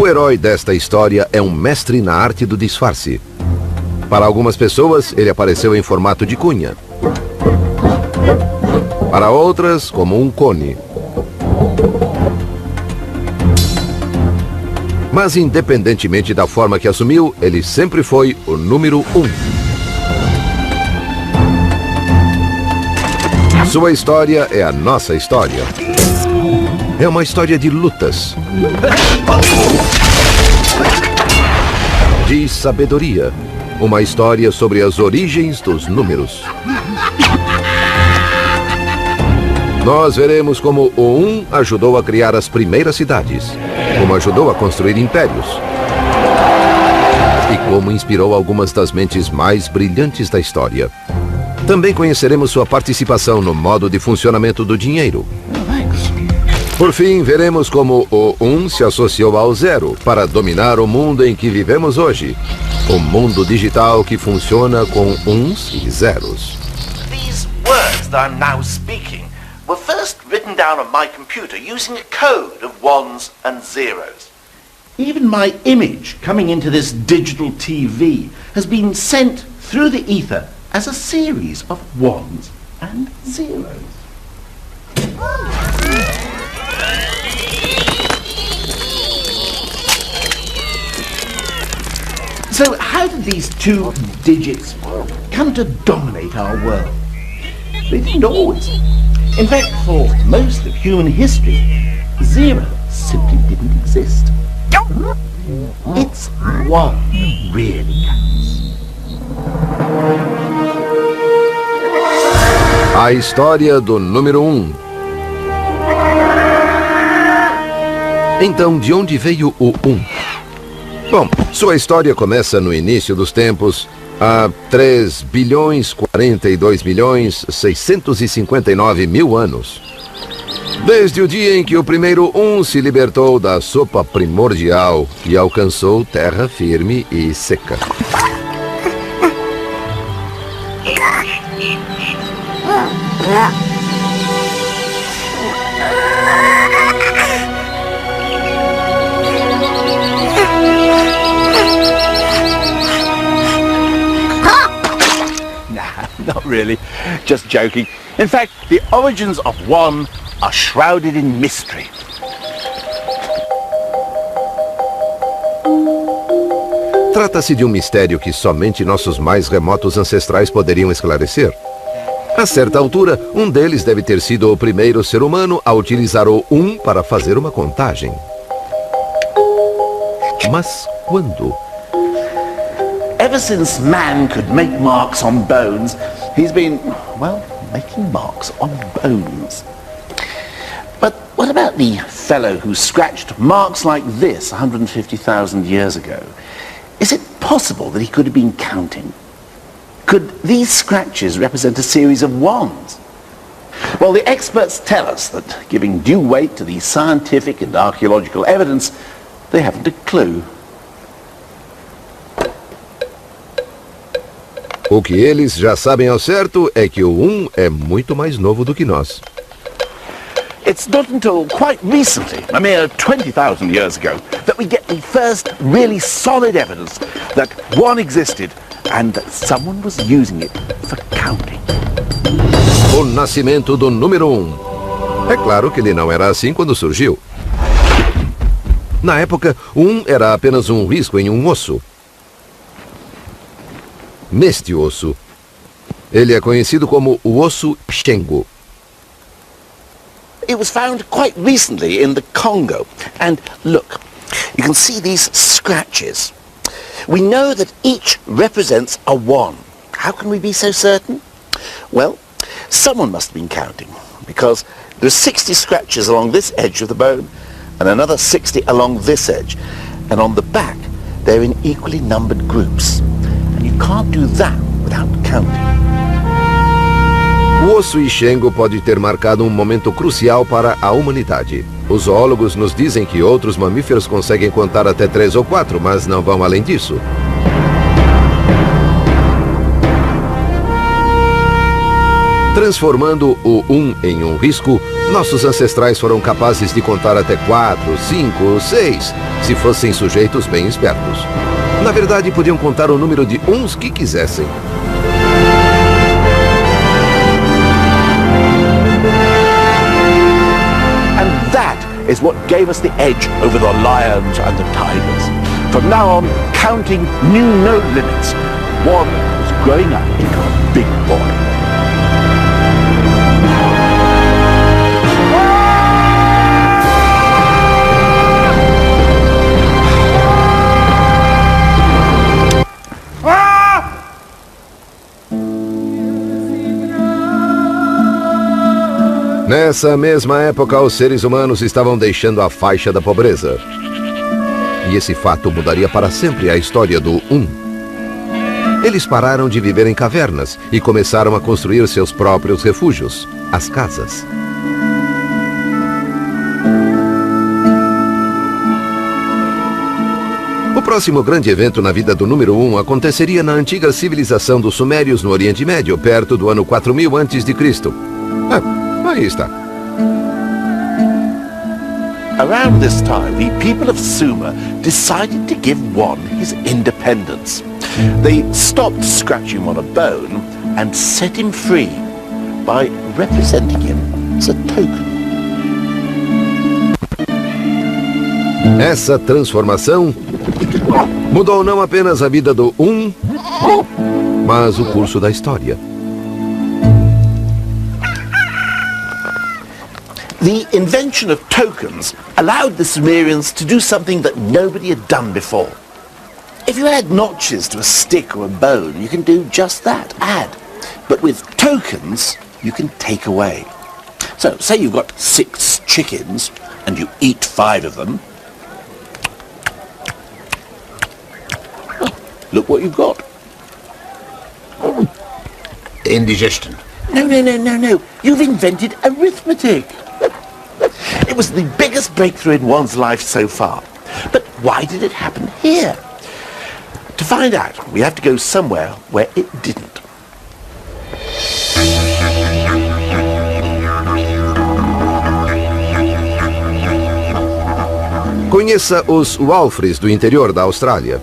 O herói desta história é um mestre na arte do disfarce. Para algumas pessoas, ele apareceu em formato de cunha. Para outras, como um cone. Mas independentemente da forma que assumiu, ele sempre foi o número 1. Sua história é a nossa história. É uma história de lutas, de sabedoria. Uma história sobre as origens dos números. Nós veremos como o 1 ajudou a criar as primeiras cidades, como ajudou a construir impérios e como inspirou algumas das mentes mais brilhantes da história. Também conheceremos sua participação no modo de funcionamento do dinheiro. Por fim, veremos como o 1 se associou ao 0 para dominar o mundo em que vivemos hoje. Um mundo digital que funciona com uns e zeros. These words that I'm now speaking were first written down on my computer using a code of ones and zeros. Even my image coming into this digital TV has been sent through the ether as a series of ones and zeros. So how did these two digits come to dominate our world? They didn't always. In fact, for most of human history, 0 simply didn't exist. It's 1 that really counts. A história do número 1. Então, de onde veio o 1? Bom, sua história começa no início dos tempos, há 3.042.659.000 anos. Desde o dia em que o primeiro 1 se libertou da sopa primordial e alcançou terra firme e seca. Not really, just joking. In fact, the origins of 1 are shrouded in mystery. Trata-se de um mistério que somente nossos mais remotos ancestrais poderiam esclarecer. A certa altura, um deles deve ter sido o primeiro ser humano a utilizar o 1 para fazer uma contagem. Mas quando? Ever since man could make marks on bones, he's been, well, making marks on bones. But what about the fellow who scratched marks like this 150,000 years ago? Is it possible that he could have been counting? Could these scratches represent a series of 1s? Well, the experts tell us that, giving due weight to the scientific and archaeological evidence, they haven't a clue. O que eles já sabem ao certo é que o 1 é muito mais novo do que nós. It's not until quite recently, a mere 20,000 years ago, that we get the first really solid evidence that 1 existed and that someone was using it for counting. O nascimento do número 1. É claro que ele não era assim quando surgiu. Na época, 1 era apenas um risco em um osso. Neste osso, ele é conhecido como o osso Shengo. It was found quite recently in the Congo. And look, you can see these scratches. We know that each represents a 1. How can we be so certain? Well, someone must have been counting, because there are 60 scratches along this edge of the bone and another 60 along this edge. And on the back, they're in equally numbered groups. And you can't do that without counting. O osso Shengo pode ter marcado um momento crucial para a humanidade. Os zoólogos nos dizem que outros mamíferos conseguem contar até 3 ou 4, mas não vão além disso. Transformando o 1 em um risco, nossos ancestrais foram capazes de contar até 4, 5 ou 6, se fossem sujeitos bem espertos. Na verdade, podiam contar o número de uns que quisessem. And that is what gave us the edge over the lions and the tigers. From now on, counting knew no limits. One was growing up into a big boy. Nessa mesma época, os seres humanos estavam deixando a faixa da pobreza. E esse fato mudaria para sempre a história do 1. Eles pararam de viver em cavernas e começaram a construir seus próprios refúgios, as casas. O próximo grande evento na vida do número 1 aconteceria na antiga civilização dos Sumérios no Oriente Médio, perto do ano 4000 a.C. Aí está. Around this time, the people of Sumer decided to give one his independence. They stopped scratching him on a bone and set him free by representing him as a token. Essa transformação mudou não apenas a vida do 1, mas o curso da história. The invention of tokens allowed the Sumerians to do something that nobody had done before. If you add notches to a stick or a bone, you can do just that, add. But with tokens, you can take away. So, say you've got 6 chickens, and you eat 5 of them. Oh, look what you've got. Indigestion. No. You've invented arithmetic. It was the biggest breakthrough in one's life so far. But why did it happen here? To find out, we have to go somewhere where it didn't. Conheça os Walfris do interior da Austrália.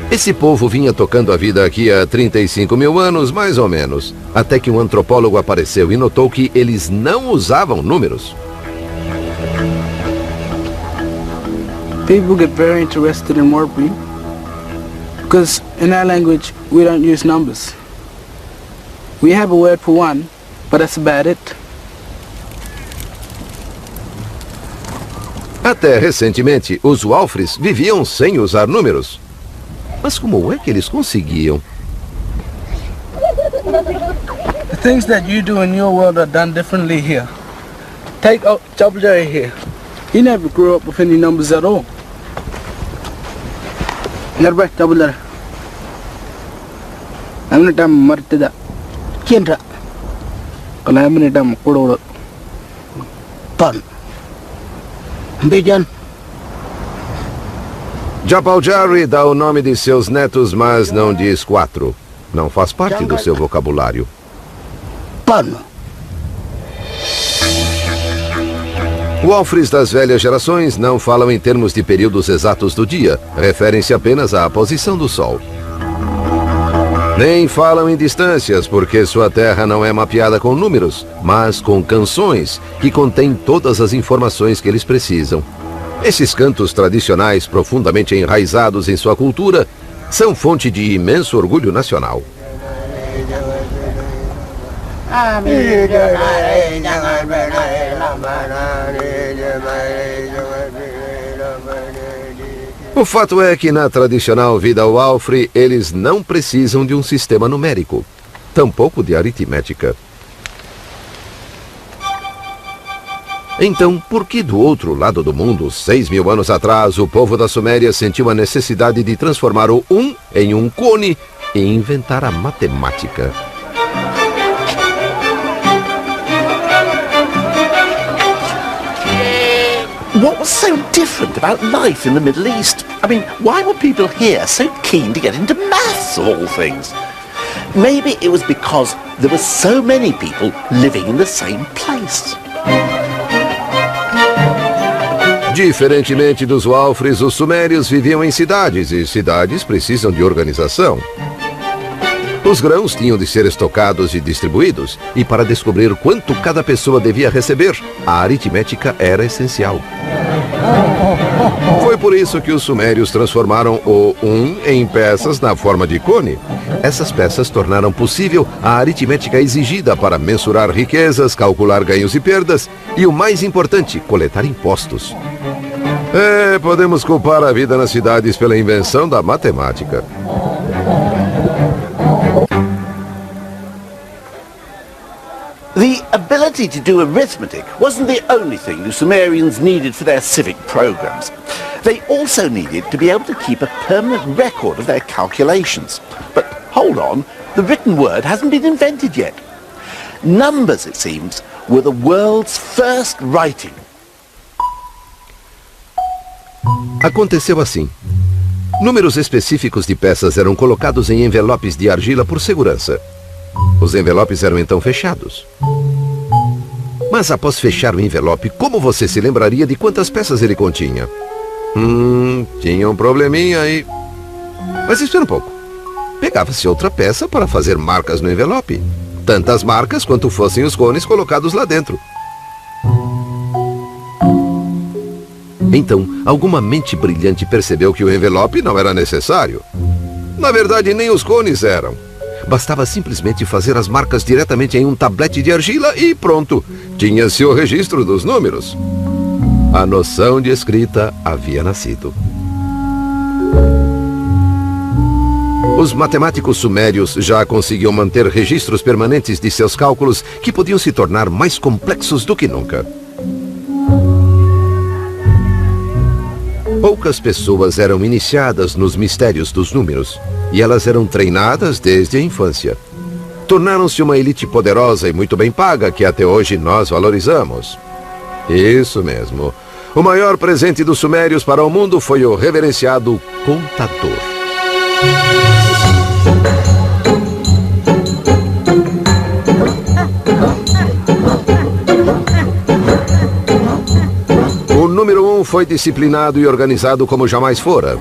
Esse povo vinha tocando a vida aqui há 35 mil anos, mais ou menos, até que um antropólogo apareceu e notou que eles não usavam números. People get very interested in wordplay because in our language we don't use numbers. We have a word for one, but that's about it. Até recentemente, os Walfris viviam sem usar números. Mas como é que eles conseguiam? The things that you do in your world are done differently here. Take Jabberjay here. He never grew up with any numbers at all. Never Jabberjay. I'm not married. Kendra. Kalaminitam Kudo. Pan. Bijan. Jabberjay dá o nome de seus netos, mas não diz 4. Não faz parte do seu vocabulário. Pan. Walfris das velhas gerações não falam em termos de períodos exatos do dia, referem-se apenas à posição do sol. Nem falam em distâncias, porque sua terra não é mapeada com números, mas com canções, que contêm todas as informações que eles precisam. Esses cantos tradicionais, profundamente enraizados em sua cultura, são fonte de imenso orgulho nacional. O fato é que na tradicional vida Walfri, eles não precisam de um sistema numérico, tampouco de aritmética. Então, por que do outro lado do mundo, 6.000 anos atrás, o povo da Suméria sentiu a necessidade de transformar o 1 em um cone e inventar a matemática? What was so different about life in the Middle East? I mean, why were people here so keen to get into maths of all things? Maybe it was because there were so many people living in the same place. Diferentemente dos Walfres, os sumérios viviam em cidades e cidades precisam de organização. Os grãos tinham de ser estocados e distribuídos, e para descobrir quanto cada pessoa devia receber, a aritmética era essencial. Foi por isso que os sumérios transformaram o 1 em peças na forma de cone. Essas peças tornaram possível a aritmética exigida para mensurar riquezas, calcular ganhos e perdas e, o mais importante, coletar impostos. Podemos culpar a vida nas cidades pela invenção da matemática. The ability to do arithmetic wasn't the only thing the Sumerians needed for their civic programs. They also needed to be able to keep a permanent record of their calculations. But hold on, the written word hasn't been invented yet. Numbers, it seems, were the world's first writing. Aconteceu assim. Números específicos de peças eram colocados em envelopes de argila por segurança. Os envelopes eram então fechados. Mas após fechar o envelope, como você se lembraria de quantas peças ele continha? Tinha um probleminha aí. Mas espera um pouco. Pegava-se outra peça para fazer marcas no envelope. Tantas marcas quanto fossem os cones colocados lá dentro. Então, alguma mente brilhante percebeu que o envelope não era necessário. Na verdade, nem os cones eram. Bastava simplesmente fazer as marcas diretamente em um tablete de argila e pronto, tinha-se o registro dos números. A noção de escrita havia nascido. Os matemáticos sumérios já conseguiam manter registros permanentes de seus cálculos que podiam se tornar mais complexos do que nunca. Poucas pessoas eram iniciadas nos mistérios dos números, e elas eram treinadas desde a infância. Tornaram-se uma elite poderosa e muito bem paga que até hoje nós valorizamos. Isso mesmo. O maior presente dos sumérios para o mundo foi o reverenciado contador. O número 1 foi disciplinado e organizado como jamais fora.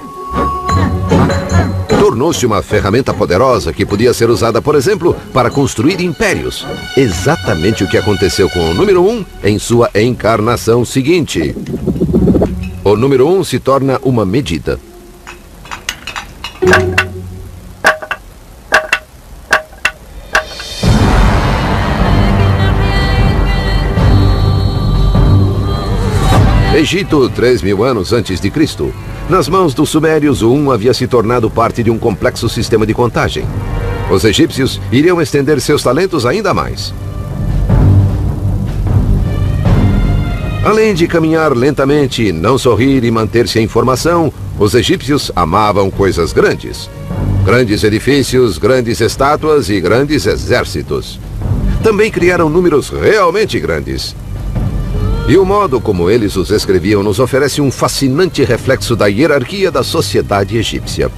Tornou-se uma ferramenta poderosa que podia ser usada, por exemplo, para construir impérios. Exatamente o que aconteceu com o número 1 em sua encarnação seguinte. O número 1 se torna uma medida. Egito, 3.000 anos antes de Cristo. Nas mãos dos sumérios, o 1 havia se tornado parte de um complexo sistema de contagem. Os egípcios iriam estender seus talentos ainda mais. Além de caminhar lentamente, não sorrir e manter-se em formação, os egípcios amavam coisas grandes. Grandes edifícios, grandes estátuas e grandes exércitos. Também criaram números realmente grandes. E o modo como eles os escreviam nos oferece um fascinante reflexo da hierarquia da sociedade egípcia.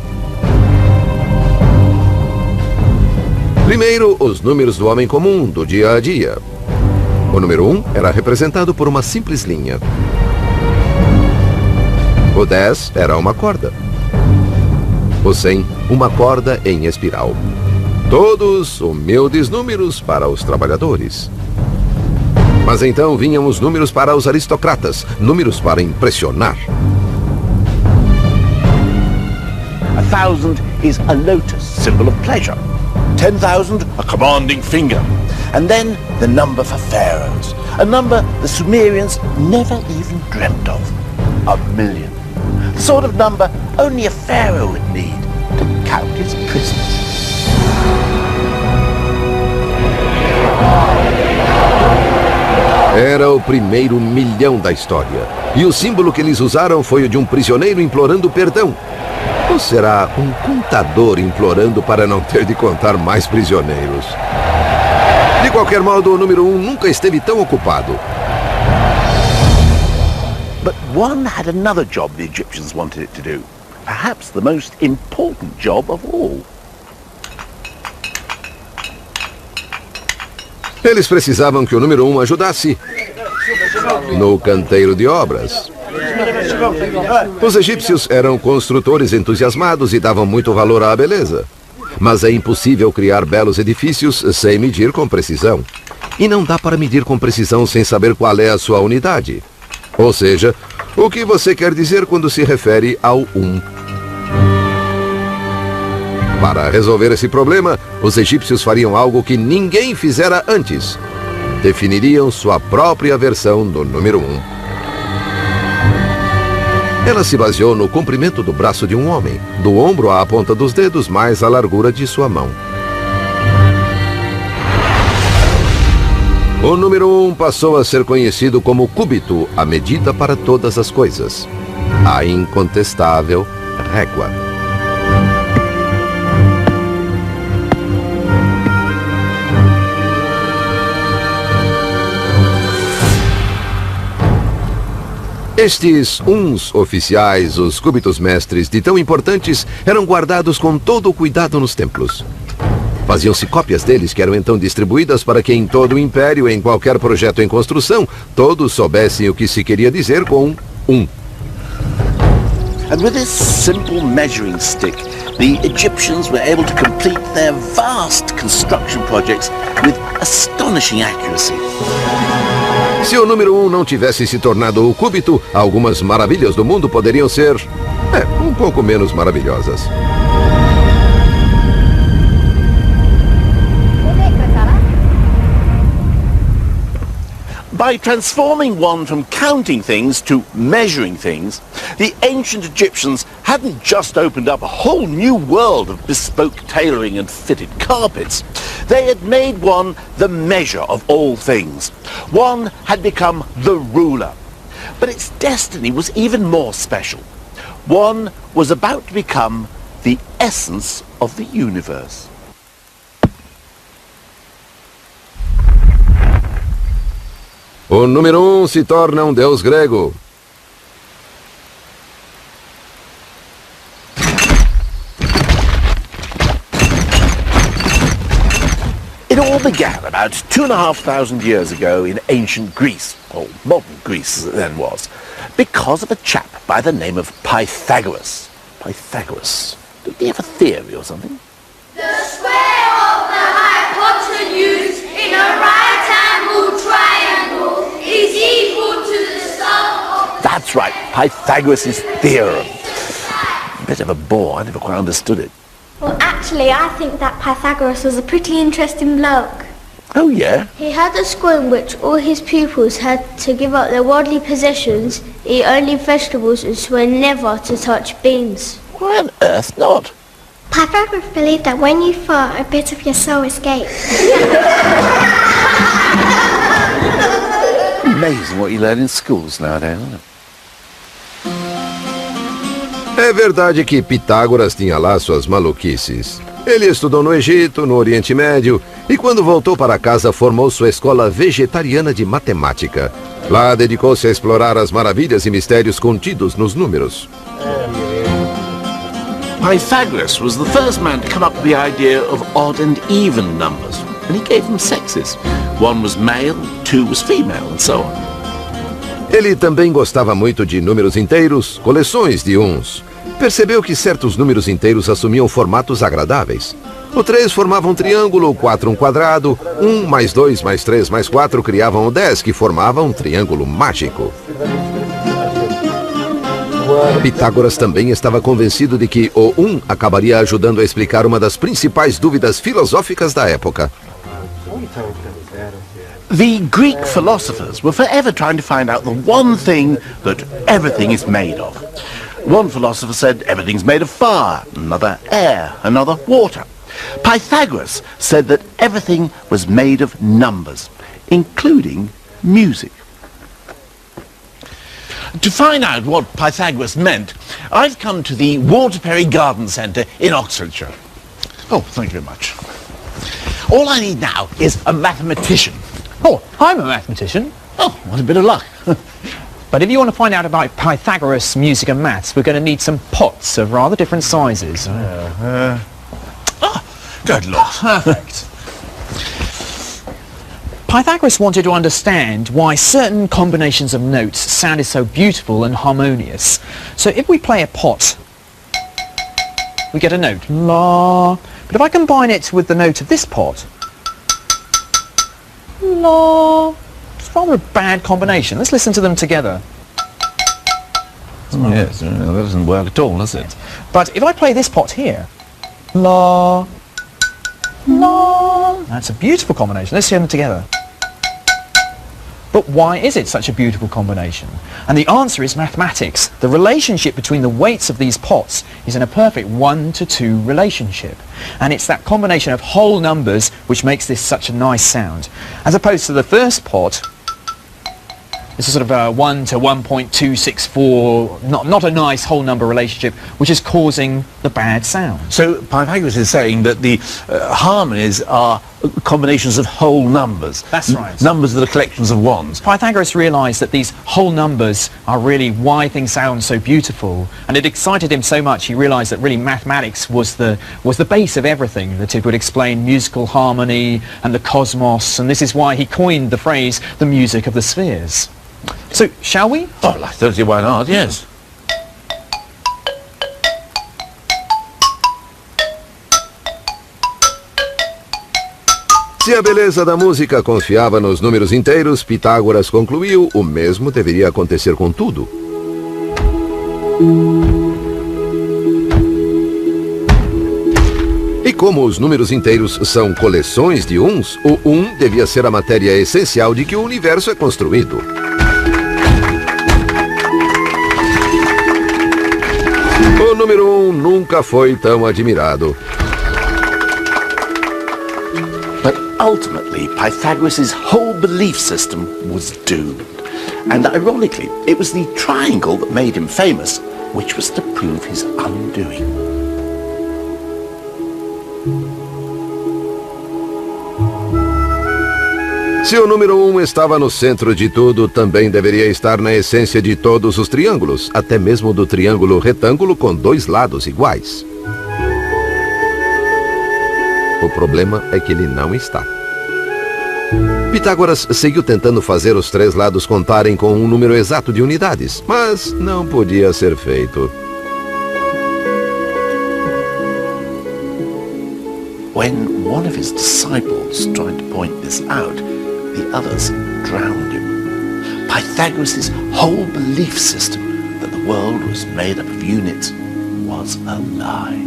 Primeiro, os números do homem comum, do dia a dia. O número 1 era representado por uma simples linha. O 10 era uma corda. O 100, uma corda em espiral. Todos humildes números para os trabalhadores. Mas então vinham os números para os aristocratas, números para impressionar. 1,000 is a lotus, symbol of pleasure. 10,000, a commanding finger. And then the number for pharaohs, a number the Sumerians never even dreamt of. 1,000,000. The sort of number only a pharaoh would need to count his prisoners. Era o primeiro 1.000.000 da história. E o símbolo que eles usaram foi o de um prisioneiro implorando perdão. Ou será um contador implorando para não ter de contar mais prisioneiros? De qualquer modo, o número 1 nunca esteve tão ocupado. But one had another job the Egyptians wanted it to do. Perhaps the most important job of all. Eles precisavam que o número 1 ajudasse no canteiro de obras. Os egípcios eram construtores entusiasmados e davam muito valor à beleza. Mas é impossível criar belos edifícios sem medir com precisão. E não dá para medir com precisão sem saber qual é a sua unidade. Ou seja, o que você quer dizer quando se refere ao 1. Para resolver esse problema, os egípcios fariam algo que ninguém fizera antes. Definiriam sua própria versão do número 1. Ela se baseou no comprimento do braço de um homem, do ombro à ponta dos dedos mais a largura de sua mão. O número 1 passou a ser conhecido como cúbito, a medida para todas as coisas. A incontestável régua. Estes uns oficiais, os cúbitos mestres de tão importantes, eram guardados com todo o cuidado nos templos. Faziam-se cópias deles que eram então distribuídas para que em todo o império, em qualquer projeto em construção, todos soubessem o que se queria dizer com 1. And with this simple measuring stick, the Egyptians were able to complete their vast construction projects with astonishing accuracy. Se o número 1 não tivesse se tornado o cúbito, algumas maravilhas do mundo poderiam ser, um pouco menos maravilhosas. By transforming 1 from counting things to measuring things, the ancient Egyptians hadn't just opened up a whole new world of bespoke tailoring and fitted carpets. They had made 1 the measure of all things. 1 had become the ruler. But its destiny was even more special. 1 was about to become the essence of the universe. O número 1 se torna um deus grego. It all began about 2,500 years ago in ancient Greece, or modern Greece as it then was, because of a chap by the name of Pythagoras. Pythagoras. Did he have a theory or something? The square of the hypotenuse in a right-angled triangle is equal to the sum of the... That's right, Pythagoras' theorem. A bit of a bore, I never quite understood it. Well, actually, I think that Pythagoras was a pretty interesting bloke. Oh, yeah? He had a school in which all his pupils had to give up their worldly possessions, eat only vegetables, and swear never to touch beans. Why on earth not? Pythagoras believed that when you fart, a bit of your soul escapes. Amazing what you learn in schools nowadays, isn't it? É verdade que Pitágoras tinha lá suas maluquices. Ele estudou no Egito, no Oriente Médio, e quando voltou para casa formou sua escola vegetariana de matemática. Lá dedicou-se a explorar as maravilhas e mistérios contidos nos números. Pythagoras was the first man to come up with the idea of odd and even numbers, and he gave them sexes. 1 was male, 2 was female, and so on. Ele também gostava muito de números inteiros, coleções de uns. Percebeu que certos números inteiros assumiam formatos agradáveis. O 3 formava um triângulo, o 4 um quadrado, 1 mais 2 mais 3 mais 4 criavam o 10, que formava um triângulo mágico. Pitágoras também estava convencido de que o 1 acabaria ajudando a explicar uma das principais dúvidas filosóficas da época. The Greek philosophers were forever trying to find out the one thing that everything is made of. One philosopher said everything's made of fire, another air, another water. Pythagoras said that everything was made of numbers, including music. To find out what Pythagoras meant, I've come to the Waterperry Garden Centre in Oxfordshire. Oh, thank you very much. All I need now is a mathematician. Oh, I'm a mathematician. Oh, what a bit of luck. But if you want to find out about Pythagoras, music and maths, we're going to need some pots of rather different sizes. Good Lord. Perfect. Pythagoras wanted to understand why certain combinations of notes sounded so beautiful and harmonious. So if we play a pot, we get a note, la. But if I combine it with the note of this pot, la, it's rather a bad combination. Let's listen to them together. Oh, yes, that doesn't work at all, does it? But if I play this pot here, la, la, that's a beautiful combination. Let's hear them together. But why is it such a beautiful combination? And the answer is mathematics. The relationship between the weights of these pots is in a perfect 1-to-2 relationship. And it's that combination of whole numbers which makes this such a nice sound. As opposed to the first pot, it's a sort of a 1 to 1.264, not a nice whole number relationship, which is causing the bad sound. So Pythagoras is saying that the harmonies are combinations of whole numbers. That's right. Numbers that are collections of ones. Pythagoras realised that these whole numbers are really why things sound so beautiful, and it excited him so much he realised that really mathematics was the base of everything, that it would explain musical harmony and the cosmos, and this is why he coined the phrase the music of the spheres. So, shall we? Oh, I don't see why not, yes. Se a beleza da música confiava nos números inteiros, Pitágoras concluiu, o mesmo deveria acontecer com tudo. E como os números inteiros são coleções de uns, o 1 devia ser a matéria essencial de que o universo é construído. O número 1 nunca foi tão admirado. But ultimately, Pythagoras' whole belief system was doomed. And ironically, it was the triangle that made him famous, which was to prove his undoing. Se o número 1 estava no centro de tudo, também deveria estar na essência de todos os triângulos, até mesmo do triângulo retângulo com 2 lados iguais. O problema é que ele não está. Pitágoras seguiu tentando fazer os 3 lados contarem com um número exato de unidades, mas não podia ser feito. When one of his disciples tried to point this out, the others drowned him. Pythagoras' whole belief system that the world was made up of units was a lie.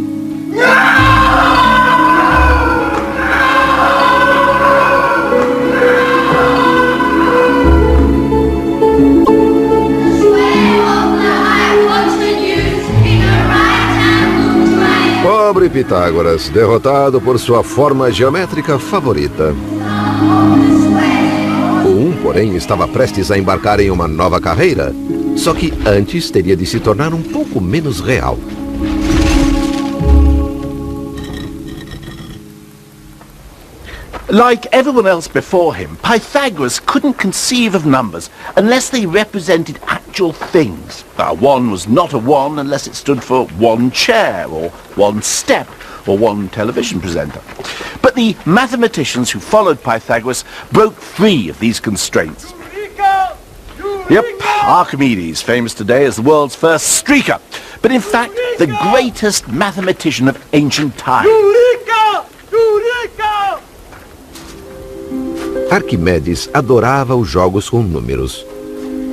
Pobre Pitágoras, derrotado por sua forma geométrica favorita. O 1, porém, estava prestes a embarcar em uma nova carreira, só que antes teria de se tornar um pouco menos real. Like everyone else before him, Pythagoras couldn't conceive of numbers unless they represented actual things. 1 was not a 1 unless it stood for 1 chair, or 1 step, or 1 television presenter. But the mathematicians who followed Pythagoras broke free of these constraints. Yep, Archimedes, famous today as the world's first streaker, but in fact the greatest mathematician of ancient times. Arquimedes adorava os jogos com números.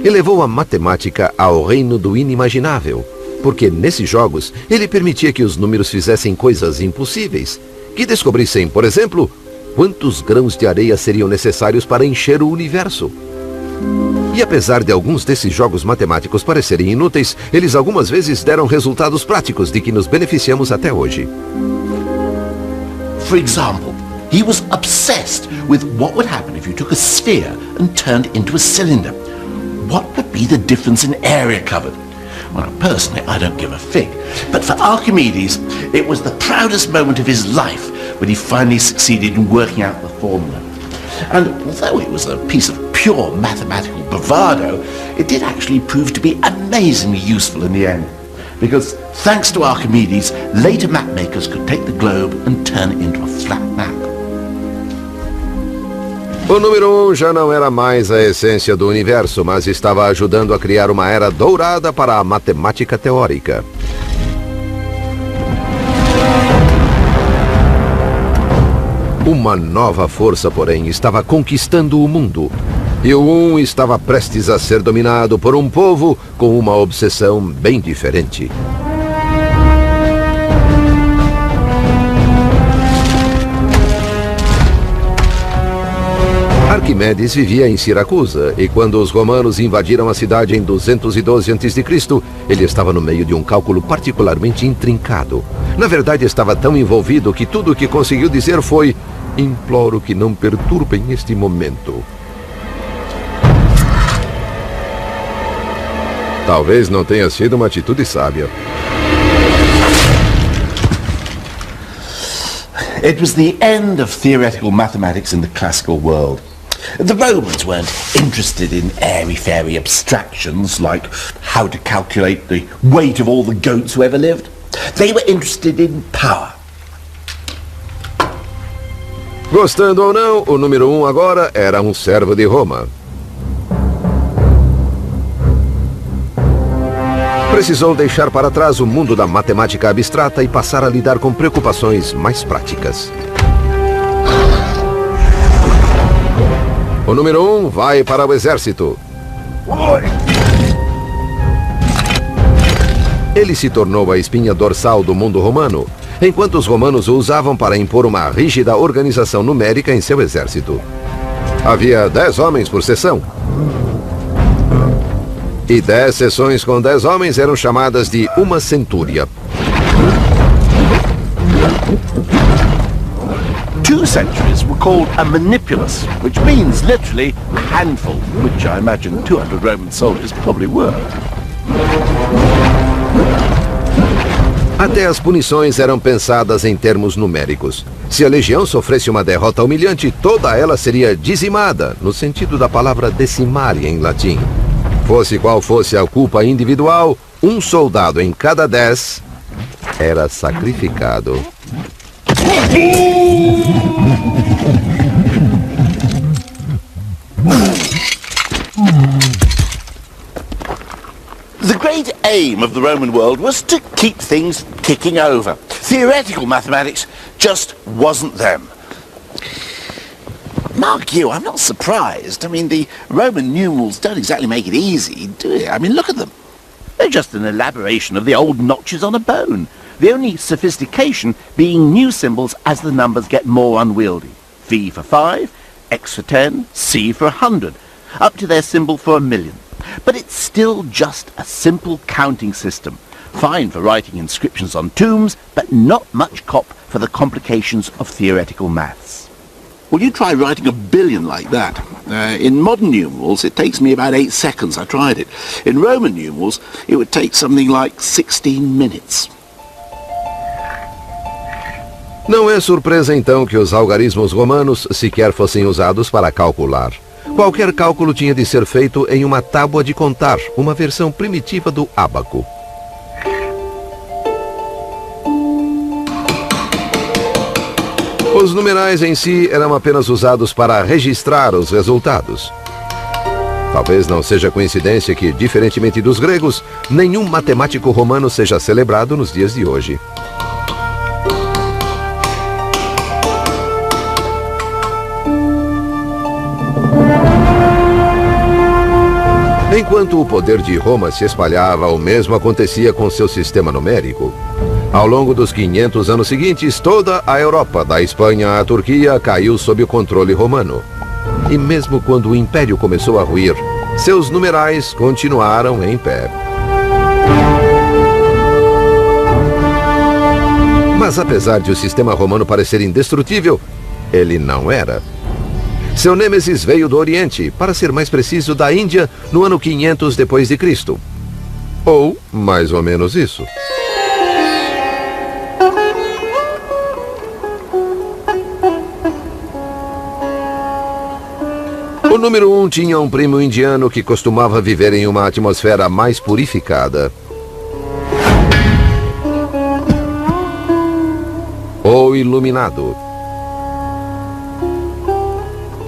E levou a matemática ao reino do inimaginável, porque nesses jogos ele permitia que os números fizessem coisas impossíveis, que descobrissem, por exemplo, quantos grãos de areia seriam necessários para encher o universo. E apesar de alguns desses jogos matemáticos parecerem inúteis, eles algumas vezes deram resultados práticos de que nos beneficiamos até hoje. For example, he was obsessed with what would happen if you took a sphere and turned it into a cylinder. What would be the difference in area covered? Well, personally, I don't give a fig. But for Archimedes, it was the proudest moment of his life when he finally succeeded in working out the formula. And although it was a piece of pure mathematical bravado, it did actually prove to be amazingly useful in the end. Because thanks to Archimedes, later mapmakers could take the globe and turn it into a flat map. O número 1 já não era mais a essência do universo, mas estava ajudando a criar uma era dourada para a matemática teórica. Uma nova força, porém, estava conquistando o mundo. E o 1 estava prestes a ser dominado por um povo com uma obsessão bem diferente. Arquimedes vivia em Siracusa, e quando os romanos invadiram a cidade em 212 a.C., ele estava no meio de um cálculo particularmente intrincado. Na verdade, estava tão envolvido que tudo o que conseguiu dizer foi: imploro que não perturbem este momento. Talvez não tenha sido uma atitude sábia. It was the end of theoretical mathematics in the classical world. The Romans weren't interested in airy-fairy abstractions like how to calculate the weight of all the goats who ever lived. They were interested in power. Gostando ou não, o número 1 agora era um servo de Roma. Precisou deixar para trás o mundo da matemática abstrata e passar a lidar com preocupações mais práticas. O número 1 vai para o exército. Ele se tornou a espinha dorsal do mundo romano, enquanto os romanos o usavam para impor uma rígida organização numérica em seu exército. Havia 10 homens por seção. E 10 seções com 10 homens eram chamadas de uma centúria. 2 centuries were called a manipulus, which means literally a handful, which I imagine 200 Roman soldiers probably were. Até as punições eram pensadas em termos numéricos. Se a legião sofresse uma derrota humilhante, toda ela seria dizimada, no sentido da palavra decimar em latim. Fosse qual fosse a culpa individual, um soldado em cada 10 era sacrificado. The great aim of the Roman world was to keep things ticking over. Theoretical mathematics just wasn't them. Mark you, I'm not surprised. I mean, the Roman numerals don't exactly make it easy, do they? I mean, look at them. They're just an elaboration of the old notches on a bone. The only sophistication being new symbols as the numbers get more unwieldy. V for 5, X for 10, C for 100, up to their symbol for 1,000,000. But it's still just a simple counting system. Fine for writing inscriptions on tombs, but not much cop for the complications of theoretical maths. Well, you try writing 1 billion like that. In modern numerals, it takes me about 8 seconds. I tried it. In Roman numerals, it would take something like 16 minutes. Não é surpresa, então, que os algarismos romanos sequer fossem usados para calcular. Qualquer cálculo tinha de ser feito em uma tábua de contar, uma versão primitiva do ábaco. Os numerais em si eram apenas usados para registrar os resultados. Talvez não seja coincidência que, diferentemente dos gregos, nenhum matemático romano seja celebrado nos dias de hoje. Enquanto o poder de Roma se espalhava, o mesmo acontecia com seu sistema numérico. Ao longo dos 500 anos seguintes, toda a Europa, da Espanha à Turquia, caiu sob o controle romano. E mesmo quando o Império começou a ruir, seus numerais continuaram em pé. Mas apesar de o sistema romano parecer indestrutível, ele não era. Seu nêmesis veio do Oriente, para ser mais preciso, da Índia, no ano 500 depois de Cristo. Ou mais ou menos isso. O número 1 tinha um primo indiano que costumava viver em uma atmosfera mais purificada. O iluminado.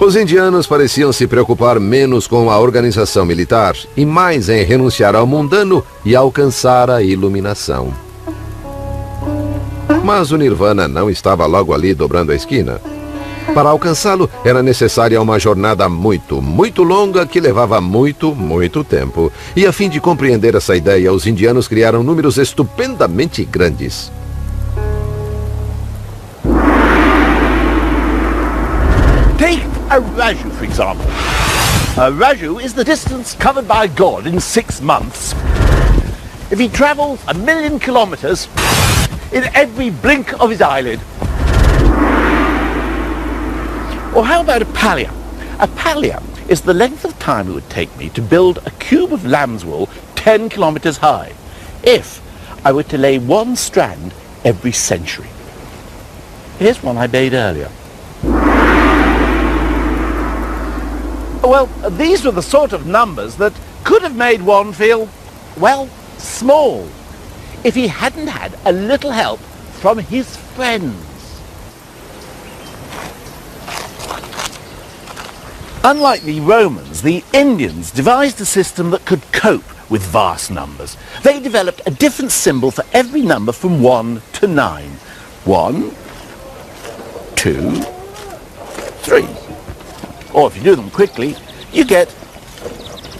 Os indianos pareciam se preocupar menos com a organização militar e mais em renunciar ao mundano e alcançar a iluminação. Mas o Nirvana não estava logo ali dobrando a esquina. Para alcançá-lo, era necessária uma jornada muito, muito longa que levava muito, muito tempo. E a fim de compreender essa ideia, os indianos criaram números estupendamente grandes. Take a raju, for example. A raju is the distance covered by God in 6 months. If he travels 1,000,000 kilometers in every blink of his eyelid. Or how about a pallium? A pallium is the length of time it would take me to build a cube of lamb's wool 10 kilometers high, if I were to lay one strand every century. Here's one I made earlier. Well, these were the sort of numbers that could have made one feel, well, small, if he hadn't had a little help from his friends. Unlike the Romans, the Indians devised a system that could cope with vast numbers. They developed a different symbol for every number from 1 to 9. 1, 2, 3. Or if you do them quickly, you get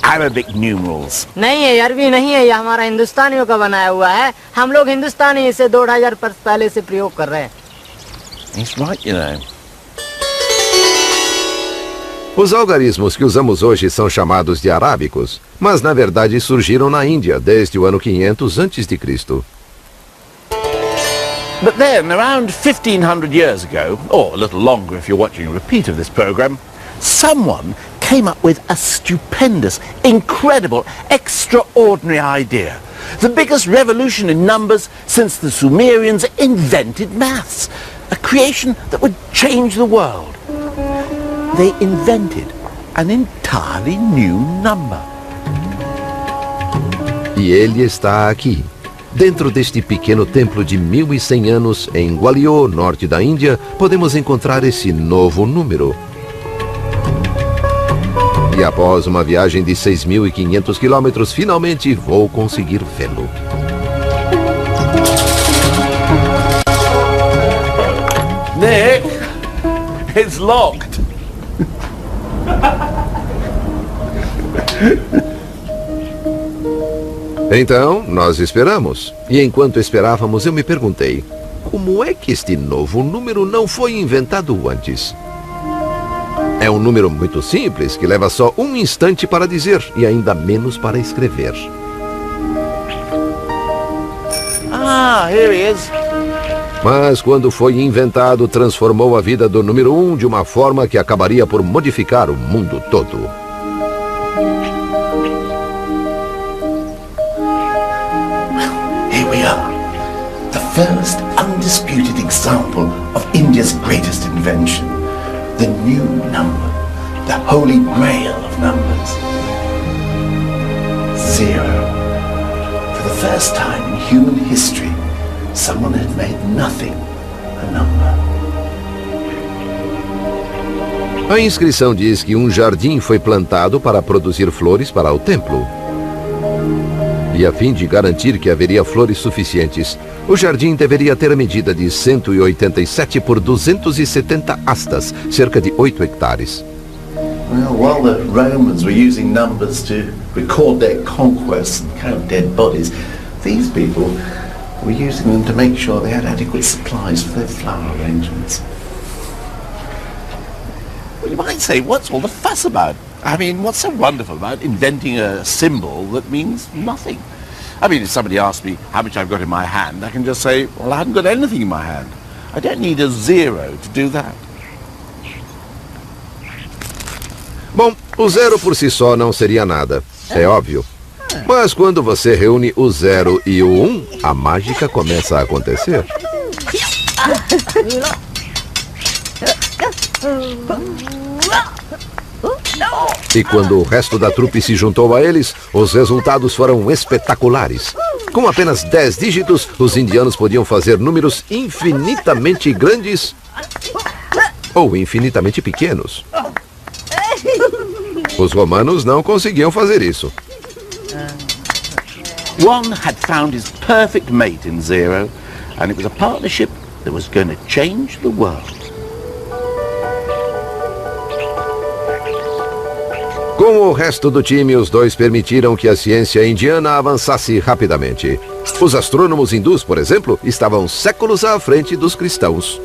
Arabic numerals. नहीं है, अरबी नहीं है, ये हमारा हिंदुस्तानियों का बनाया हुआ है. हम लोग हिंदुस्तानी इसे 2000 वर्ष पहले से प्रयोग कर रहे हैं. He's right, you know. Os algarismos que usamos hoje são chamados de arábicos, mas na verdade surgiram na Índia desde o ano 500 a.C. But then, around 1500 years ago, or a little longer if you're watching a repeat of this program, someone came up with a stupendous, incredible, extraordinary idea. The biggest revolution in numbers since the Sumerians invented maths. A creation that would change the world. They invented an entirely new number. E ele está aqui. Dentro deste pequeno templo de 1100 anos, em Gwalior, norte da Índia, podemos encontrar esse novo número. E após uma viagem de 6.500 quilômetros, finalmente vou conseguir vê-lo. Nick, it's locked. Então, nós esperamos. E enquanto esperávamos, eu me perguntei, como é que este novo número não foi inventado antes? É um número muito simples, que leva só um instante para dizer e ainda menos para escrever. Ah, here he is. Mas quando foi inventado, transformou a vida do número 1 de uma forma que acabaria por modificar o mundo todo. Here we are. The first undisputed example of India's greatest invention. The new number. The holy grail of numbers. 0. For the first time in human history, someone had made nothing a number. A inscrição diz que um jardim foi plantado para produzir flores para o templo. E a fim de garantir que haveria flores suficientes, o jardim deveria ter a medida de 187 por 270 astas, cerca de 8 hectares. Well, while the Romans were using numbers to record their conquests and count dead bodies, these people were using them to make sure they had adequate supplies for their flower arrangements. Well, you might say, what's all the fuss about? I mean, what's so wonderful about inventing a symbol that means nothing? I mean, if somebody asks me how much I've got in my hand, I can just say, well, I haven't got anything in my hand. I don't need a 0 to do that. Bom, o 0 por si só não seria nada, é óbvio. Mas quando você reúne o 0 e o 1, a mágica começa a acontecer. E quando o resto da trupe se juntou a eles, os resultados foram espetaculares. Com apenas 10 dígitos, os indianos podiam fazer números infinitamente grandes ou infinitamente pequenos. Os romanos não conseguiam fazer isso. One had found his perfect mate in Zero, and it was a partnership that was going to change the world. Com o resto do time, os dois permitiram que a ciência indiana avançasse rapidamente. Os astrônomos hindus, por exemplo, estavam séculos à frente dos cristãos.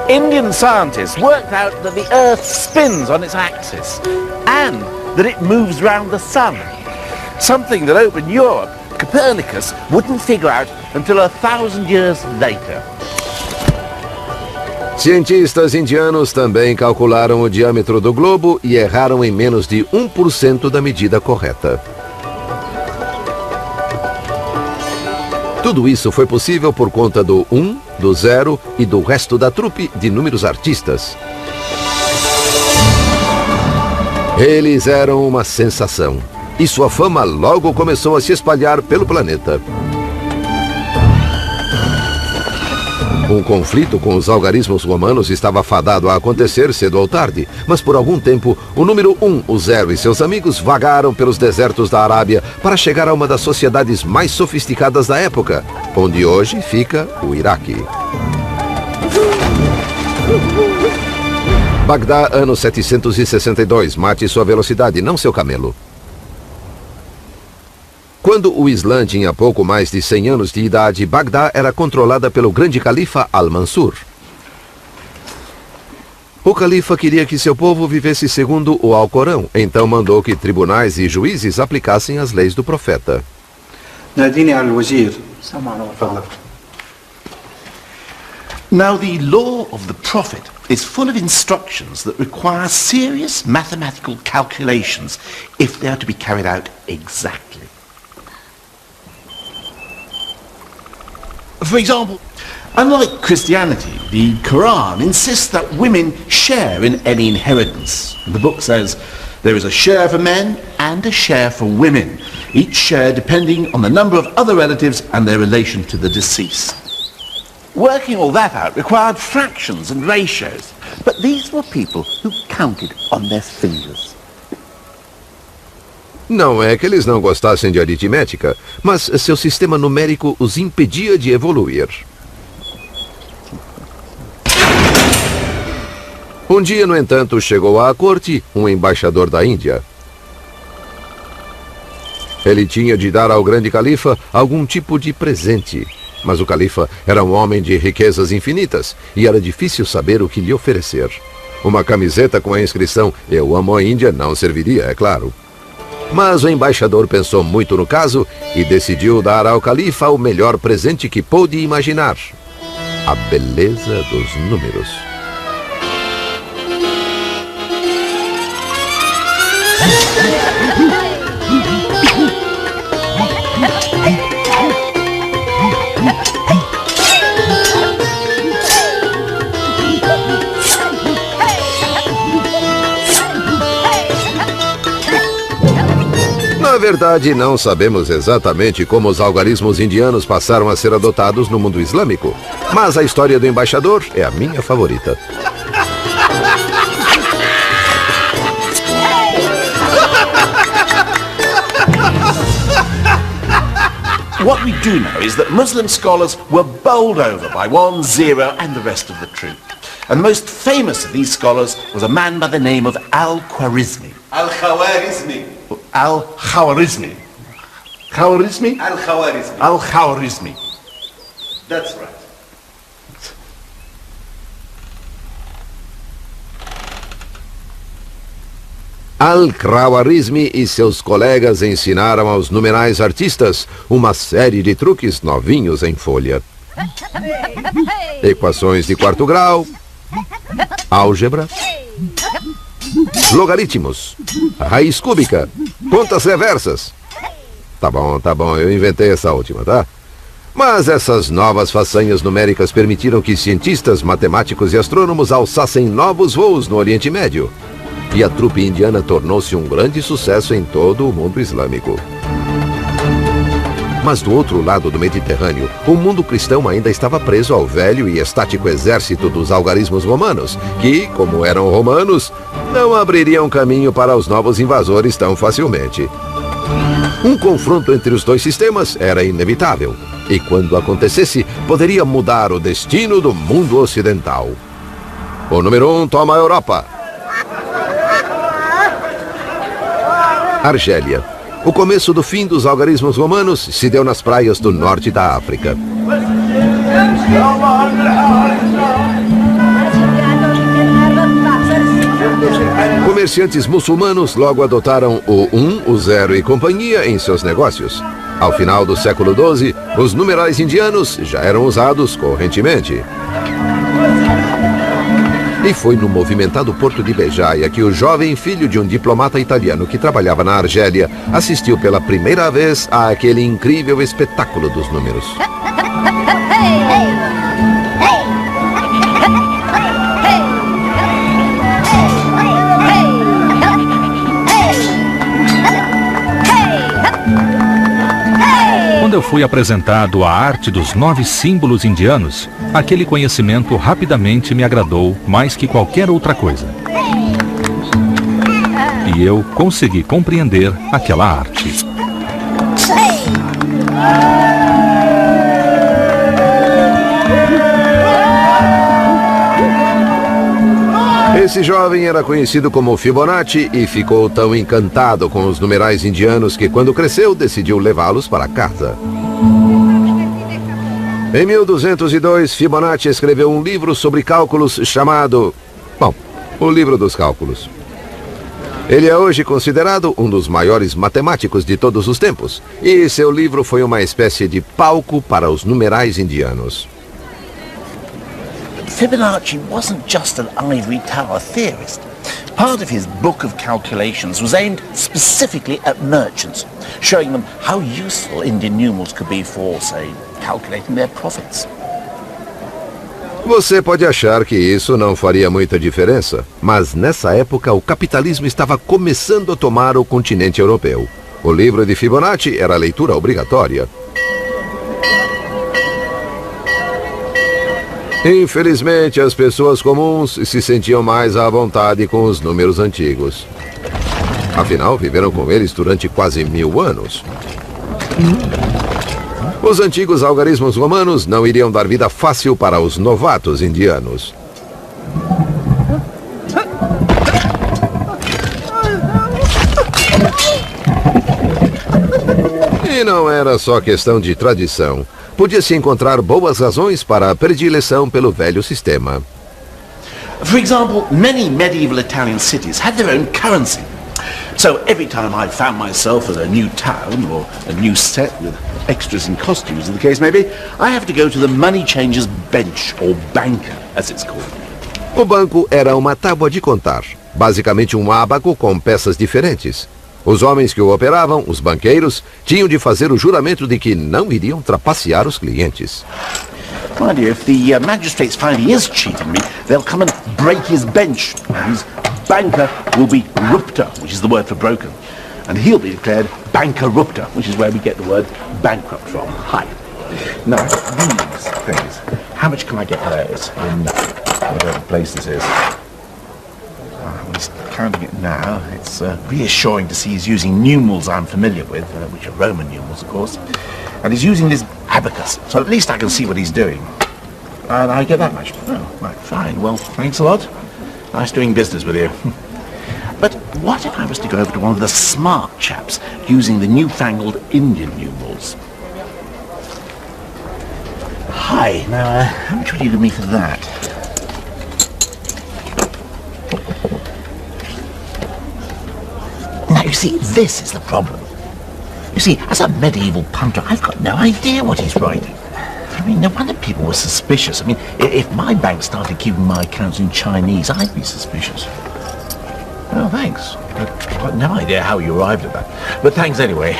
Indian scientists worked out that the Earth spins on its axis and that it moves round the sun. Something that open Europe, Copernicus, wouldn't figure out until 1,000 years later. Cientistas indianos também calcularam o diâmetro do globo e erraram em menos de 1% da medida correta. Tudo isso foi possível por conta do 1, do 0 e do resto da trupe de inúmeros artistas. Eles eram uma sensação, e sua fama logo começou a se espalhar pelo planeta. Um conflito com os algarismos romanos estava fadado a acontecer cedo ou tarde, mas por algum tempo, o número 1, o 0 e seus amigos vagaram pelos desertos da Arábia para chegar a uma das sociedades mais sofisticadas da época, onde hoje fica o Iraque. Bagdá, ano 762. Mate sua velocidade, não seu camelo. Quando o Islã tinha pouco mais de 100 anos de idade, Bagdá era controlada pelo grande califa Al-Mansur. O califa queria que seu povo vivesse segundo o Alcorão, então mandou que tribunais e juízes aplicassem as leis do profeta. Now, the law of the Prophet is full of instructions that require serious mathematical calculations if they are to be carried out exactly. For example, unlike Christianity, the Quran insists that women share in any inheritance. The book says there is a share for men and a share for women, each share depending on the number of other relatives and their relation to the deceased. Working all that out required fractions and ratios, but these were people who counted on their fingers. Não é que eles não gostassem de aritmética, mas seu sistema numérico os impedia de evoluir. Um dia, no entanto, chegou à corte um embaixador da Índia. Ele tinha de dar ao grande califa algum tipo de presente, mas o califa era um homem de riquezas infinitas e era difícil saber o que lhe oferecer. Uma camiseta com a inscrição "Eu amo a Índia" não serviria, é claro. Mas o embaixador pensou muito no caso e decidiu dar ao califa o melhor presente que pôde imaginar: a beleza dos números. Na verdade, não sabemos exatamente como os algarismos indianos passaram a ser adotados no mundo islâmico, mas a história do embaixador é a minha favorita. What we do know is that Muslim scholars were bowled over by 1, 0 and the rest of the troop. And the most famous of these scholars was a man by the name of Al-Khwarizmi. Al-Khwarizmi. Al-Khwarizmi. Khwarizmi? Al-Khwarizmi. Al-Khwarizmi. That's right. Al-Khwarizmi e seus colegas ensinaram aos numerais artistas uma série de truques novinhos em folha. Equações de quarto grau, álgebra, logaritmos, raiz cúbica, contas reversas. Tá bom, eu inventei essa última, tá? Mas essas novas façanhas numéricas permitiram que cientistas, matemáticos e astrônomos alçassem novos voos no Oriente Médio. E a trupe indiana tornou-se um grande sucesso em todo o mundo islâmico. Mas do outro lado do Mediterrâneo, o mundo cristão ainda estava preso ao velho e estático exército dos algarismos romanos, que, como eram romanos, não abririam caminho para os novos invasores tão facilmente. Um confronto entre os dois sistemas era inevitável, e quando acontecesse, poderia mudar o destino do mundo ocidental. O número 1 toma a Europa. Argélia. O começo do fim dos algarismos romanos se deu nas praias do norte da África. Comerciantes muçulmanos logo adotaram o 1, o 0 e companhia em seus negócios. Ao final do século XII, os numerais indianos já eram usados correntemente. E foi no movimentado porto de Bejaia que o jovem filho de um diplomata italiano que trabalhava na Argélia assistiu pela primeira vez àquele incrível espetáculo dos números. Quando eu fui apresentado à arte dos 9 símbolos indianos, aquele conhecimento rapidamente me agradou mais que qualquer outra coisa. E eu consegui compreender aquela arte. Esse jovem era conhecido como Fibonacci e ficou tão encantado com os numerais indianos que, quando cresceu, decidiu levá-los para casa. Em 1202, Fibonacci escreveu um livro sobre cálculos chamado... o Livro dos Cálculos. Ele é hoje considerado um dos maiores matemáticos de todos os tempos, e seu livro foi uma espécie de palco para os numerais indianos. Fibonacci wasn't just an ivory tower theorist. Part of his book of calculations was aimed specifically at merchants, showing them how useful Indian numerals could be for, say, calculating their profits. Você pode achar que isso não faria muita diferença, mas nessa época o capitalismo estava começando a tomar o continente europeu. O livro de Fibonacci era a leitura obrigatória. Infelizmente, as pessoas comuns se sentiam mais à vontade com os números antigos. Afinal, viveram com eles durante quase 1000 anos. Os antigos algarismos romanos não iriam dar vida fácil para os novatos indianos. E não era só questão de tradição. Podia-se encontrar boas razões para a predileção pelo velho sistema. For example, many medieval Italian cities had their own currency. So every time I found myself at a new town or a new set with extras and costumes, as the case may be, I have to go to the money changer's bench, or banker, as it's called. O banco era uma tábua de contar, basicamente um ábaco com peças diferentes. Os homens que o operavam, os banqueiros, tinham de fazer o juramento de que não iriam trapacear os clientes. Mind you, if the magistrates find he is cheating me, they'll come and break his bench. His banker will be rupta, which is the word for broken. And he'll be declared bankerupta, which is where we get the word bankrupt from. Hi. Now, these things, how much can I get for those in whatever place this is? He's counting it now. It's reassuring to see he's using numerals I'm familiar with, which are Roman numerals, of course. And he's using this abacus, so at least I can see what he's doing. And I get that much. Oh, right, fine. Well, thanks a lot. Nice doing business with you. But what if I was to go over to one of the smart chaps using the newfangled Indian numerals? Hi. Now, how much would you give me for that? Now, you see, this is the problem. You see, as a medieval punter, I've got no idea what he's writing. I mean, no wonder people were suspicious. I mean, if my bank started keeping my accounts in Chinese, I'd be suspicious. Oh, thanks. I've got no idea how you arrived at that. But thanks anyway.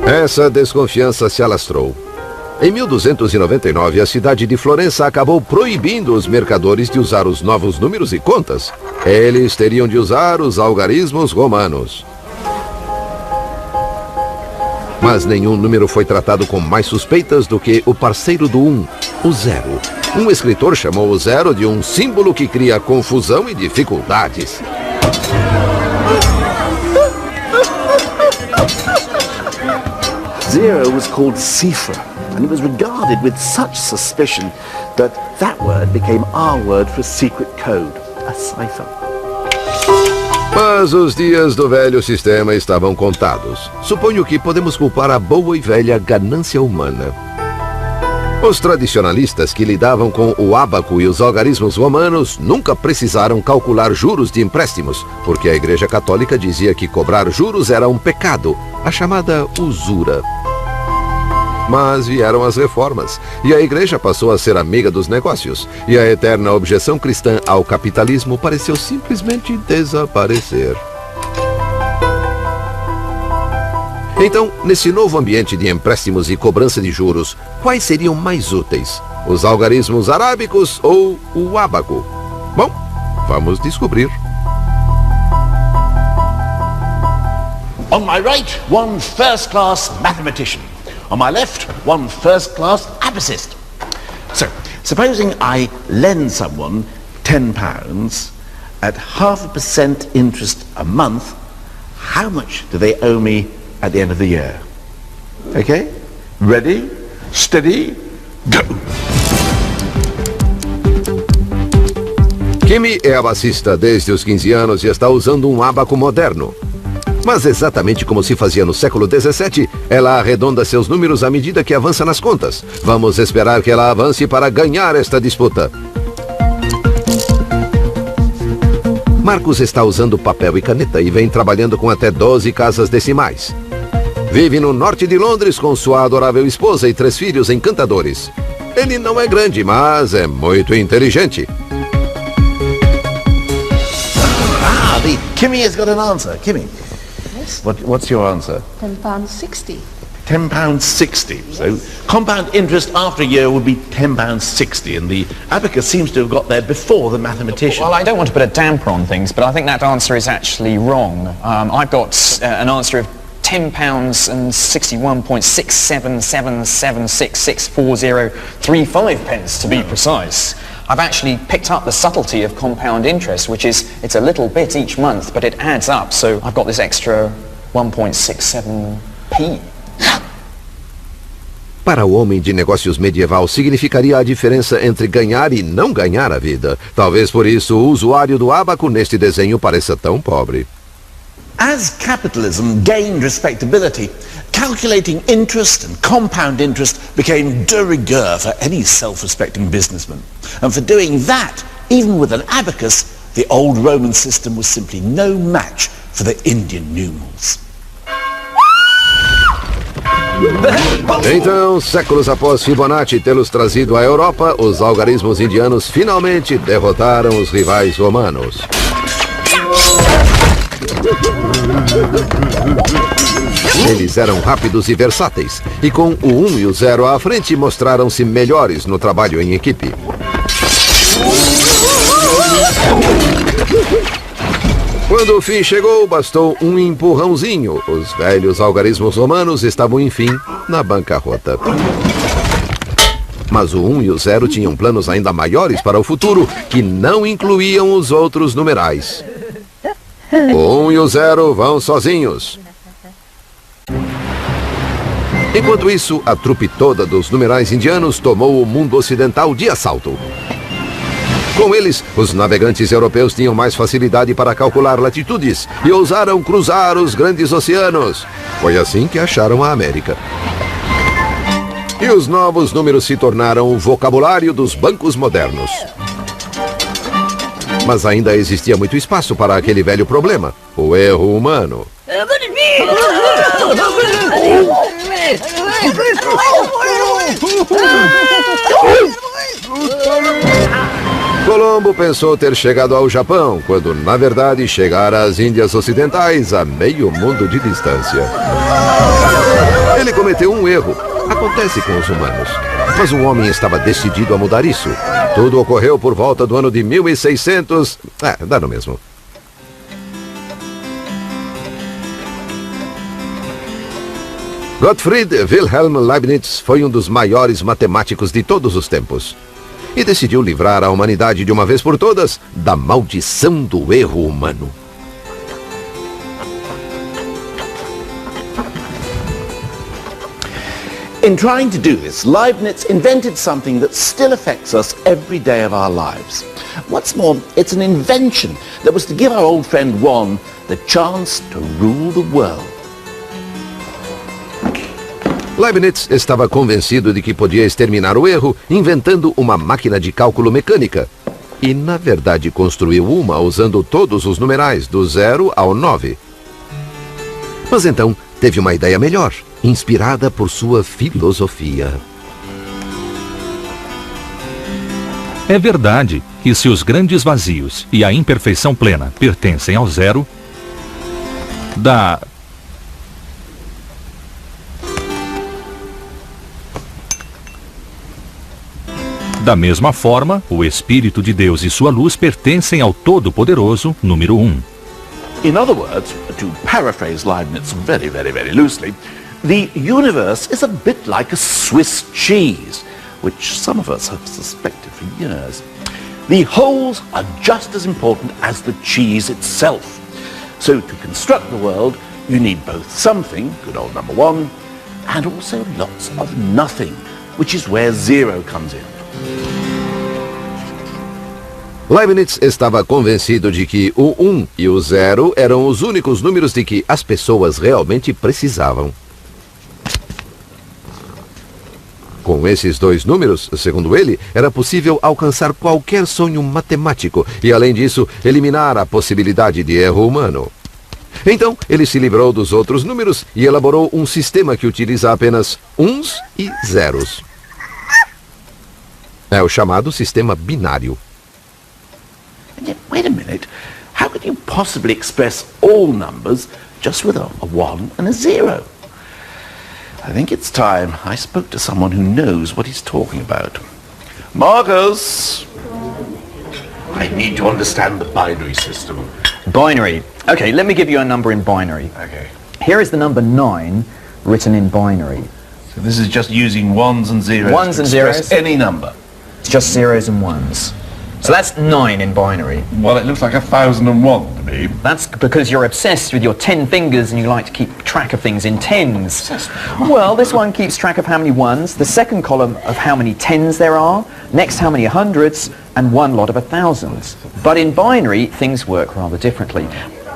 Essa desconfiança se alastrou. Em 1299, a cidade de Florença acabou proibindo os mercadores de usar os novos números e contas. Eles teriam de usar os algarismos romanos. Mas nenhum número foi tratado com mais suspeitas do que o parceiro do 1, o 0. Um escritor chamou o 0 de um símbolo que cria confusão e dificuldades. Zero was called cipher, and it was regarded with such suspicion that word became our word for secret code, a cipher. Mas os dias do velho sistema estavam contados. Suponho que podemos culpar a boa e velha ganância humana. Os tradicionalistas que lidavam com o ábaco e os algarismos romanos nunca precisaram calcular juros de empréstimos, porque a Igreja Católica dizia que cobrar juros era um pecado, a chamada usura. Mas vieram as reformas, e a Igreja passou a ser amiga dos negócios, e a eterna objeção cristã ao capitalismo pareceu simplesmente desaparecer. Então, nesse novo ambiente de empréstimos e cobrança de juros, quais seriam mais úteis? Os algarismos arábicos ou o ábaco? Bom, vamos descobrir. On my right, one first-class mathematician. On my left, one first-class abacist. So, supposing I lend someone £10 at 0.5% interest a month, how much do they owe me at the end of the year? Okay? Ready? Steady? Go! Kimi é abacista desde os 15 anos e está usando um ábaco moderno. Mas exatamente como se fazia no século XVII, ela arredonda seus números à medida que avança nas contas. Vamos esperar que ela avance para ganhar esta disputa. Marcos está usando papel e caneta e vem trabalhando com até 12 casas decimais. Vive no norte de Londres com sua adorável esposa e 3 filhos encantadores. Ele não é grande, mas é muito inteligente. Kimmy has got an answer. Kimmy. Yes. What's your answer? £10.60. £10.60. So compound interest after a year would be £10.60, and the abacus seems to have got there before the mathematician. Well, I don't want to put a damper on things, but I think that answer is actually wrong. I've got an answer of £10.61.6777664035 to be precise. I've actually picked up the subtlety of compound interest, which is it's a little bit each month, but it adds up, so I've got this extra 1.67p. Para o homem de negócios medieval, significaria a diferença entre ganhar e não ganhar a vida. Talvez por isso o usuário do ábaco neste desenho pareça tão pobre. As capitalism gained respectability, calculating interest and compound interest became de rigueur for any self-respecting businessman. And for doing that, even with an abacus, the old Roman system was simply no match for the Indian numerals. Então, séculos após Fibonacci tê-los trazido à Europa, os algarismos indianos finalmente derrotaram os rivais romanos. Eles eram rápidos e versáteis, e com o 1 e o 0 à frente mostraram-se melhores no trabalho em equipe. Quando o fim chegou, bastou um empurrãozinho. Os velhos algarismos romanos estavam, enfim, na bancarrota. Mas o 1 e o 0 tinham planos ainda maiores para o futuro, que não incluíam os outros numerais. O 1 e o 0 vão sozinhos. Enquanto isso, a trupe toda dos numerais indianos tomou o mundo ocidental de assalto. Com eles, os navegantes europeus tinham mais facilidade para calcular latitudes e ousaram cruzar os grandes oceanos. Foi assim que acharam a América. E os novos números se tornaram o vocabulário dos bancos modernos. Mas ainda existia muito espaço para aquele velho problema, o erro humano. Colombo pensou ter chegado ao Japão, quando na verdade chegara às Índias Ocidentais a meio mundo de distância. Ele cometeu um erro. Acontece com os humanos. Mas o homem estava decidido a mudar isso. Tudo ocorreu por volta do ano de 1600... dá no mesmo. Gottfried Wilhelm Leibniz foi um dos maiores matemáticos de todos os tempos e decidiu livrar a humanidade de uma vez por todas da maldição do erro humano. In trying to do this, Leibniz invented something that still affects us every day of our lives. What's more, it's an invention that was to give our old friend Juan the chance to rule the world. Leibniz estava convencido de que podia exterminar o erro inventando uma máquina de cálculo mecânica. E, na verdade, construiu uma usando todos os numerais, do 0 ao 9. Mas então, teve uma ideia melhor, inspirada por sua filosofia. É verdade que se os grandes vazios e a imperfeição plena pertencem ao zero, Da mesma forma, o Espírito de Deus e sua luz pertencem ao Todo-Poderoso, número 1. In other words, to paraphrase Leibniz very, very, very loosely, the universe is a bit like a Swiss cheese, which some of us have suspected for years. The holes are just as important as the cheese itself. So to construct the world, you need both something, good old number 1, and also lots of nothing, which is where 0 comes in. Leibniz estava convencido de que o 1 e o 0 eram os únicos números de que as pessoas realmente precisavam. Com esses dois números, segundo ele, era possível alcançar qualquer sonho matemático e, além disso, eliminar a possibilidade de erro humano. Então, ele se livrou dos outros números e elaborou um sistema que utiliza apenas uns e zeros. É o chamado sistema binário. Wait a minute, how could you possibly express all numbers just with a 1 and a 0? I think it's time I spoke to someone who knows what he's talking about. Marcus! I need to understand the binary system. Binary. Okay, let me give you a number in binary. Okay. Here is the number 9 written in binary. So this is just using ones and zeros Ones to and express zeros. any number. It's just zeros and ones. So that's 9 in binary. Well, it looks like 1001 to me. That's because you're obsessed with your 10 fingers and you like to keep track of things in tens. Well, this one keeps track of how many ones, the second column of how many tens there are, next how many hundreds, and one lot of 1,000s. But in binary, things work rather differently.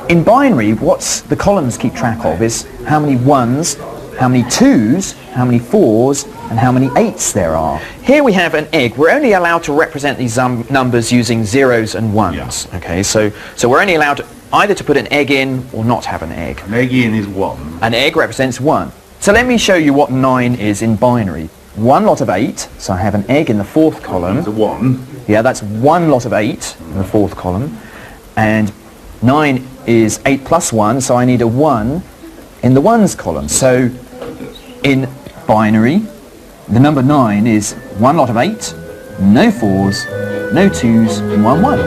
In binary, what the columns keep track of is how many ones, how many twos, how many fours, and how many 8s there are. Here we have an egg. We're only allowed to represent these numbers using zeros and ones. Yeah. Okay, so we're only allowed either to put an egg in or not have an egg. An egg in is 1. An egg represents 1. So let me show you what 9 is in binary. One lot of 8, so I have an egg in the fourth column. It's a 1. Yeah, that's one lot of 8 in the fourth column. And 9 is 8 plus 1, so I need a 1 in the ones column. So in binary, the number 9 is one lot of 8, no 4s, no 2s, and 1 1.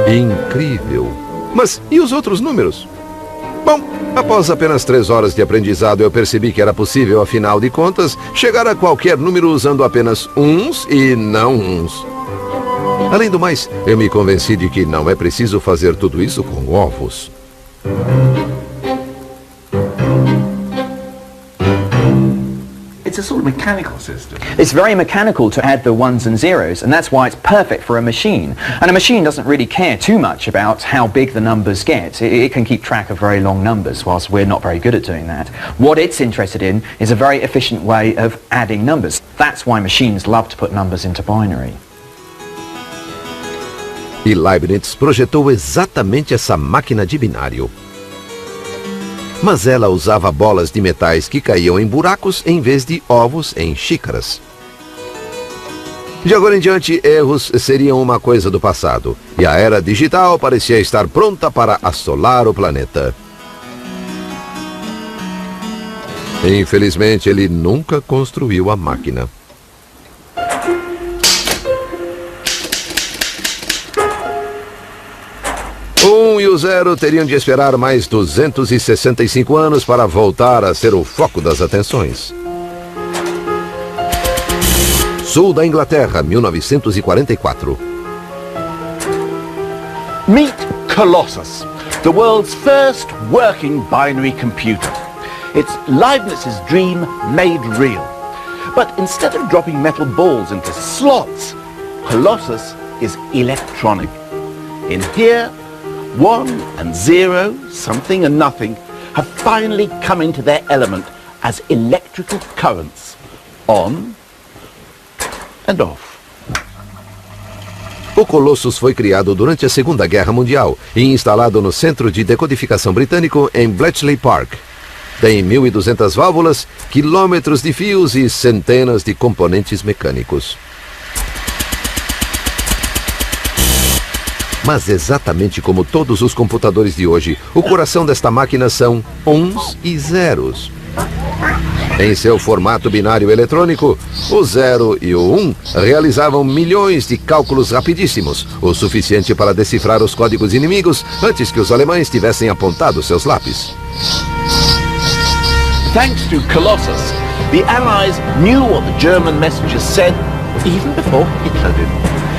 Incrível! Mas e os outros números? Bom, após apenas 3 horas de aprendizado, eu percebi que era possível, afinal de contas, chegar a qualquer número usando apenas uns e não uns. Além do mais, eu me convenci de que não é preciso fazer tudo isso com ovos. It's a sort of mechanical system. It's very mechanical to add the ones and zeros, and that's why it's perfect for a machine. And a machine doesn't really care too much about how big the numbers get. It can keep track of very long numbers, whilst we're not very good at doing that. What it's interested in is a very efficient way of adding numbers. That's why machines love to put numbers into binary. E Leibniz projetou exatamente essa máquina de binário. Mas ela usava bolas de metais que caíam em buracos em vez de ovos em xícaras. De agora em diante, erros seriam uma coisa do passado, e a era digital parecia estar pronta para assolar o planeta. Infelizmente, ele nunca construiu a máquina. O 1 e o 0 teriam de esperar mais 265 anos para voltar a ser o foco das atenções. Sul da Inglaterra, 1944. Meet Colossus, the world's first working binary computer. It's Leibniz's dream made real. But instead of dropping metal balls into slots, Colossus is electronic. In here, 1 and 0, something and nothing, have finally come into their element as electrical currents, on and off. O Colossus foi criado durante a Segunda Guerra Mundial e instalado no Centro de Decodificação Britânico em Bletchley Park. Tem 1.200 válvulas, quilômetros de fios e centenas de componentes mecânicos. Mas exatamente como todos os computadores de hoje, o coração desta máquina são uns e zeros. Em seu formato binário eletrônico, o 0 e o 1 realizavam milhões de cálculos rapidíssimos, o suficiente para decifrar os códigos inimigos antes que os alemães tivessem apontado seus lápis. Thanks to Colossus, the Allies knew what the German messengers said even before Hitler did.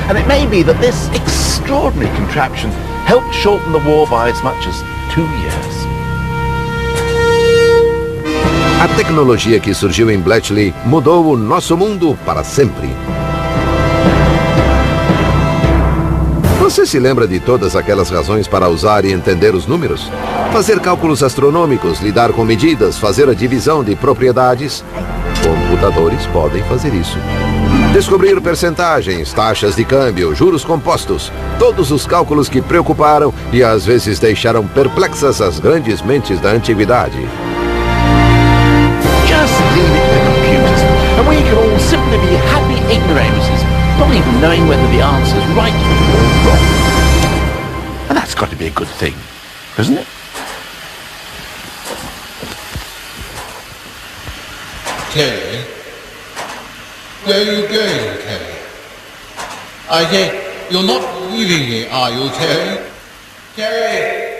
And it may be that this extraordinary contraption helped shorten the war by as much as 2 years. A tecnologia que surgiu em Bletchley mudou o nosso mundo para sempre. Você se lembra de todas aquelas razões para usar e entender os números? Fazer cálculos astronômicos, lidar com medidas, fazer a divisão de propriedades? Computadores podem fazer isso. Descobrir percentagens, taxas de câmbio, juros compostos, todos os cálculos que preocuparam e às vezes deixaram perplexas as grandes mentes da antiguidade. Just leave it to the computers, and we can all simply be happy ignoramuses, not even knowing whether the answer's right or wrong. And that's got to be a good thing, isn't it? Terry? Where are you going, Terry? I say, you're not leaving me, are you, Terry? Terry!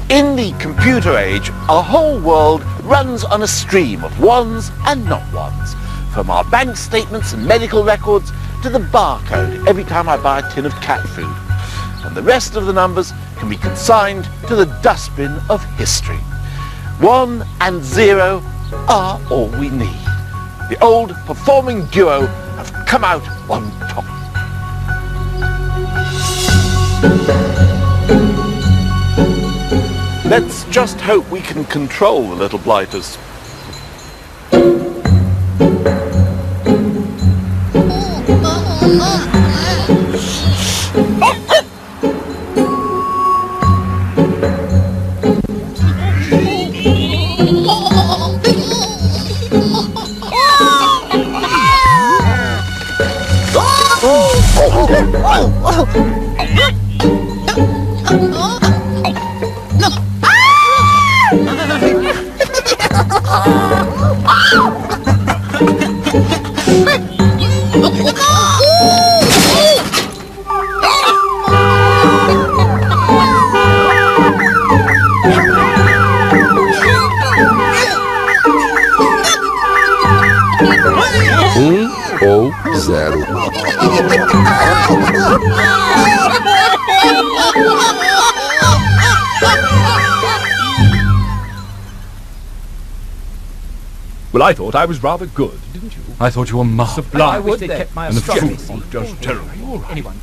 In the computer age, our whole world runs on a stream of ones and not ones. From our bank statements and medical records to the barcode every time I buy a tin of cat food. And the rest of the numbers can be consigned to the dustbin of history. 1 and 0 are all we need. The old performing duo have come out on top. Let's just hope we can control the little blighters. Ou 0. Well, I thought I was rather good, didn't you? I thought you were sublime. I would, they kept my And the astronomy food seat. was just terrible. Anyone.